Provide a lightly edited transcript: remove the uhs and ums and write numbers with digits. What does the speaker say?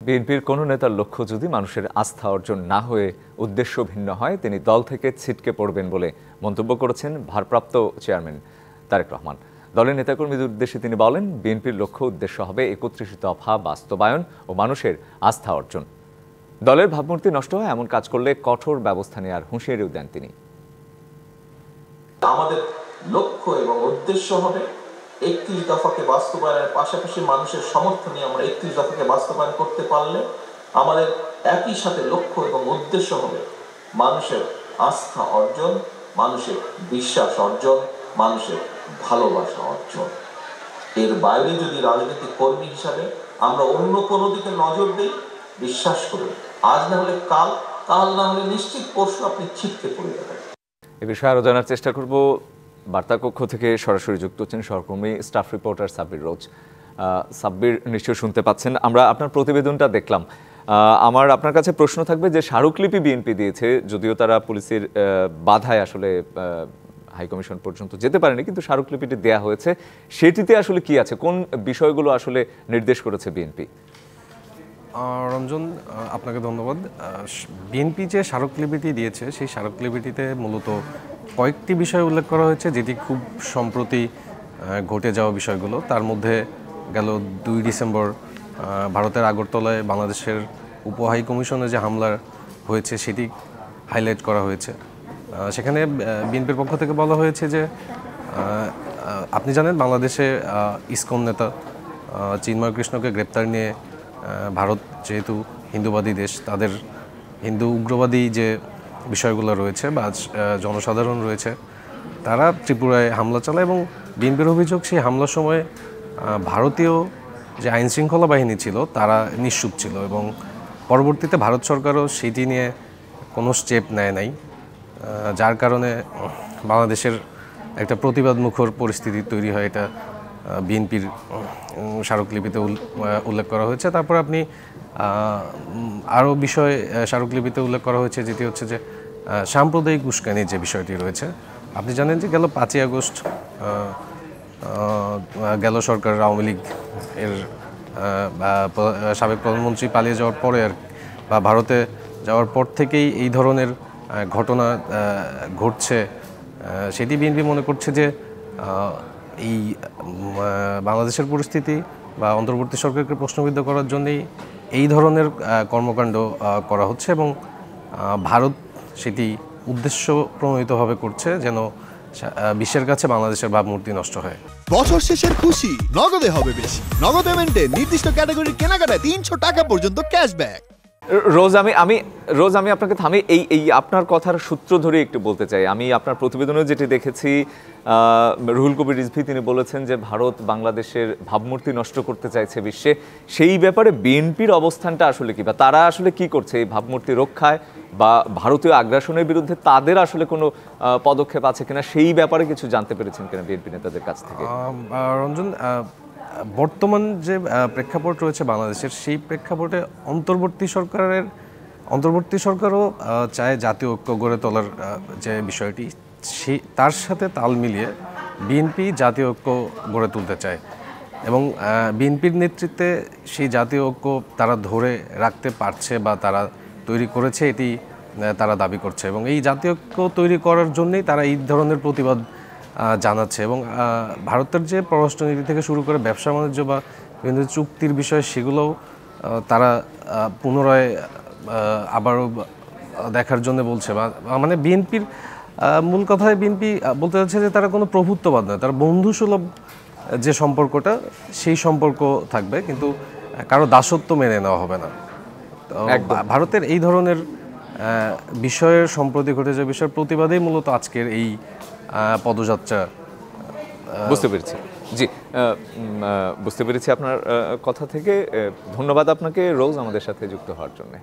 বিএনপির কোনো নেতার লক্ষ্য যদি মানুষের আস্থা অর্জন না হয়ে উদ্দেশ্য ভিন্ন হয়, তিনি দল থেকে ছিটকে পড়বেন বলে মন্তব্য করেছেন ভারপ্রাপ্ত চেয়ারম্যান তারেক রহমান। দলের নেতাকর্মীদের উদ্দেশ্যে তিনি বলেন, বিএনপির লক্ষ্য উদ্দেশ্য হবে ৩১ দফা বাস্তবায়ন ও মানুষের আস্থা অর্জন। দলের ভাবমূর্তি নষ্ট হয় এমন কাজ করলে কঠোর ব্যবস্থা নেওয়ার হুঁশিয়ারিও দেন তিনি। আমাদের লক্ষ্য এবং উদ্দেশ্য হবে ৩১ দফাকে বাস্তবায়নের পাশাপাশি মানুষের সমর্থনে আমরা ৩১ দফাকে বাস্তবায়ন করতে পারলে আমাদের একই সাথে লক্ষ্য এবং উদ্দেশ্য হবে মানুষের আস্থা অর্জন, মানুষের বিশ্বাস অর্জন, মানুষের ভালোবাসা অর্জন। এর বাইরে যদি রাজনৈতিক কর্মী হিসাবে আমরা অন্য কোনো দিকে নজর দিই, বিশ্বাস করুন আজ না হলে কাল, কাল না হলে নিশ্চিত পরশু আপনি ছিটকে পড়ে যাবেন। এ বিষয়ে আরো জানার চেষ্টা করব। বার্তা কক্ষ থেকে সরাসরি যুক্ত হচ্ছেন সহকর্মী স্টাফ রিপোর্টার সাব্বির রোজ। সাব্বির, নিশ্চয় শুনতে পাচ্ছেন। আমরা আপনার প্রতিবেদনটা দেখলাম। আমার আপনার কাছে প্রশ্ন থাকবে যে স্মারকলিপি বিএনপি দিয়েছে, যদিও তারা পুলিশের বাধায় আসলে হাইকমিশন পর্যন্ত যেতে পারেনি, কিন্তু স্মারকলিপিটি দেয়া হয়েছে। সেটিতে আসলে কি আছে, কোন বিষয়গুলো আসলে নির্দেশ করেছে বিএনপি? রঞ্জন, আপনাকে ধন্যবাদ। বিএনপি যে স্মারকলিপিটি দিয়েছে সেই স্মারকলিপিটিতে মূলত কয়েকটি বিষয় উল্লেখ করা হয়েছে, যেটি খুব সম্প্রতি ঘটে যাওয়া বিষয়গুলো। তার মধ্যে গেল ২ ডিসেম্বর ভারতের আগরতলায় বাংলাদেশের উপ হাইকমিশনে যে হামলা হয়েছে সেটি হাইলাইট করা হয়েছে। সেখানে বিএনপির পক্ষ থেকে বলা হয়েছে যে আপনি জানেন বাংলাদেশে ইসকন নেতা চিন্ময় কৃষ্ণকে গ্রেপ্তার নিয়ে ভারত যেহেতু হিন্দুবাদী দেশ, তাদের হিন্দু উগ্রবাদী যে বিষয়গুলো রয়েছে বা জনসাধারণ রয়েছে, তারা ত্রিপুরায় হামলা চালায় এবং বিএনপির অভিযোগ সেই হামলার সময় ভারতীয় যে আইনশৃঙ্খলা বাহিনী ছিল তারা নিশ্চুপ ছিল এবং পরবর্তীতে ভারত সরকারও সেটি নিয়ে কোনো স্টেপ নেয় নাই, যার কারণে বাংলাদেশের একটা প্রতিবাদ মুখর পরিস্থিতি তৈরি হয়। এটা বিএনপির স্মারকলিপিতে উল্লেখ করা হয়েছে। তারপর আপনি আরও বিষয় স্মারকলিপিতে উল্লেখ করা হয়েছে, যেটি হচ্ছে যে সাম্প্রদায়িক উস্কানির যে বিষয়টি রয়েছে। আপনি জানেন যে গেল ৫ই আগস্ট গেল সরকার আওয়ামী লীগ এর সাবেক প্রধানমন্ত্রী পালিয়ে যাওয়ার পরে বা ভারতে যাওয়ার পর থেকেই এই ধরনের ঘটনা ঘটছে। সেটি বিএনপি মনে করছে যে এই বাংলাদেশের পরিস্থিতি বা অন্তর্বর্তী সরকারকে প্রশ্নবিদ্ধ করার জন্যই এই ধরনের কর্মকাণ্ড করা হচ্ছে এবং ভারত সেটি উদ্দেশ্য প্রণোদিতভাবে করছে যেন বিশ্বের কাছে বাংলাদেশের ভাবমূর্তি নষ্ট হয়। বছর শেষের খুশি নগদে হবে বেশি। নগদ পেমেন্টে নির্দিষ্ট ক্যাটাগরির কেনাকাটায় ৩০০ টাকা পর্যন্ত ক্যাশব্যাক। রোজ আমি আপনাকে থামি এই আপনার কথার সূত্র ধরে একটু বলতে চাই। আমি আপনার প্রতিবেদনে যেটি দেখেছি, রুহুল কবির রিজভী তিনি বলেছেন যে ভারত বাংলাদেশের ভাবমূর্তি নষ্ট করতে চাইছে বিশ্বে। সেই ব্যাপারে বিএনপির অবস্থানটা আসলে কি, বা তারা আসলে কি করছে এই ভাবমূর্তি রক্ষায় বা ভারতীয় আগ্রাসনের বিরুদ্ধে তাদের আসলে কোনো পদক্ষেপ আছে কিনা, সেই ব্যাপারে কিছু জানতে পেরেছেন কিনা বিএনপি নেতাদের কাছ থেকে? রঞ্জন, বর্তমান যে প্রেক্ষাপট রয়েছে বাংলাদেশের, সেই প্রেক্ষাপটে অন্তর্বর্তী সরকারও চায় জাতীয় ঐক্য গড়ে তোলার যে বিষয়টি, তার সাথে তাল মিলিয়ে বিএনপি জাতীয় ঐক্য গড়ে তুলতে চায় এবং বিএনপির নেতৃত্বে সেই জাতীয় ঐক্য তারা ধরে রাখতে পারছে বা তারা তৈরি করেছে, এটি তারা দাবি করছে এবং এই জাতীয় ঐক্য তৈরি করার জন্যই তারা এই ধরনের প্রতিবাদ জানাচ্ছে এবং ভারতের যে পররাষ্ট্রনীতি থেকে শুরু করে ব্যবসা বাণিজ্য বা বিভিন্ন চুক্তির বিষয়, সেগুলোও তারা পুনরায় আবারও দেখার জন্য বলছে। মানে বিএনপির মূল কথায় বিএনপি বলতে চাচ্ছে যে তারা কোনো প্রভুত্ববাদ নয়, তারা বন্ধুসুলভ যে সম্পর্কটা, সেই সম্পর্ক থাকবে, কিন্তু কারো দাসত্ব মেনে নেওয়া হবে না। ভারতের এই ধরনের বিষয়ের সম্প্রতি ঘটে যাওয়া বিষয়ের প্রতিবাদেই মূলত আজকের এই পদযাত্রা। বুঝতে পেরেছি, জি, বুঝতে পেরেছি আপনার কথা থেকে। ধন্যবাদ আপনাকে রোজ আমাদের সাথে যুক্ত হওয়ার জন্য।